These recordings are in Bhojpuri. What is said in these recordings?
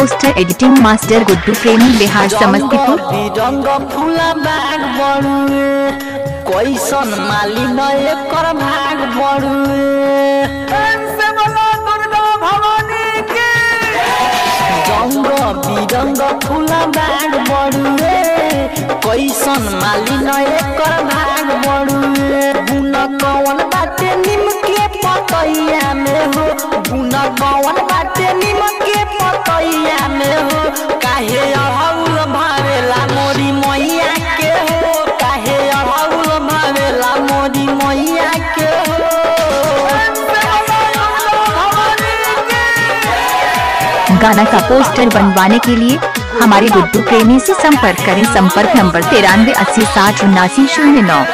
पोस्टर एडिटिंग मास्टर गुड्डू प्रेमी बिहार समस्तीपुर। रंग फूला बाग बड़ुए कैसन माली न एकर भाग बड़ुए। रंग बिरंग फूला बाग बड़ुए कैसन माली न एकर भाग बड़ुए। बुन कौन बाटे निम के पतैया में हो, बुन कौन बाटे निम के पतैया में हो। काहे अड़हुल भावेला मोरी मैया के हो, काहे अड़हुल भावेला मोरी मैया के हो। गाना का पोस्टर बनवाने के लिए हमारे गुड्डू प्रेमी से संपर्क करें। संपर्क नंबर 93806079।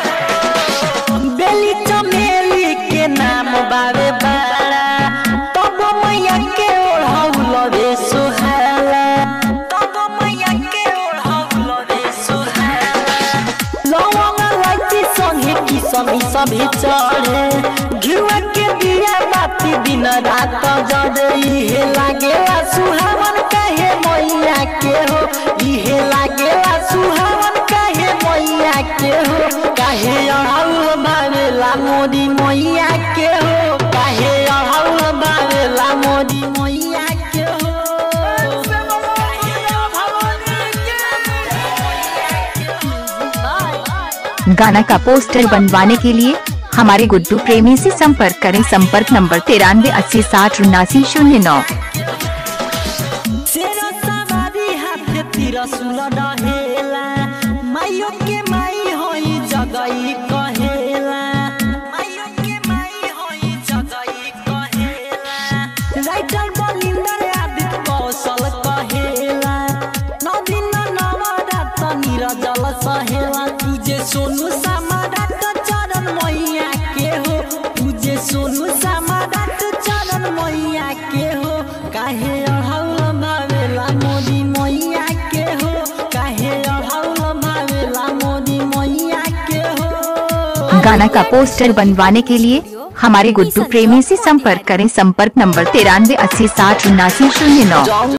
बेली चमेली के नाम बारे बारा, तब मैया के ओढ़ौल रे सोहाला, तब मैया के ओढ़ौल रे सोहाला। लवंग इलायची संगे किसमी सभी चढ़े, घिउवा के दिया बाती दिन रात जड़े। इहे लागेला सुहावन काहे मैया के हो, इहे लागेला सुहावन काहे मैया के हो। काहे अड़हुल भावेला मोरी मैया के हो, काहे अड़हुल भावेला मोरी मैया के हो। गाना का पोस्टर बनवाने के लिए हमारे गुड्डू प्रेमी से संपर्क करें। संपर्क नंबर 93806079। माइयो के माई होई जगई कहेला, माइयो के माई होई जगई कहेला। राइटर बलिंदर आदित्य कौशल कहेला, नदी नवरात नीरजल सहेला। तुझे सोनू समारात चरण मैया के हो, तुझे सोनू समारात चरण मैया के हो। काहे अड़हुल भावेला मोरी मैया के हो, काहे अड़हुल भावेला मोरी मैया के हो। गाना का पोस्टर बनवाने के लिए हमारे गुड्डू प्रेमी से संपर्क करें। संपर्क नंबर 93806079।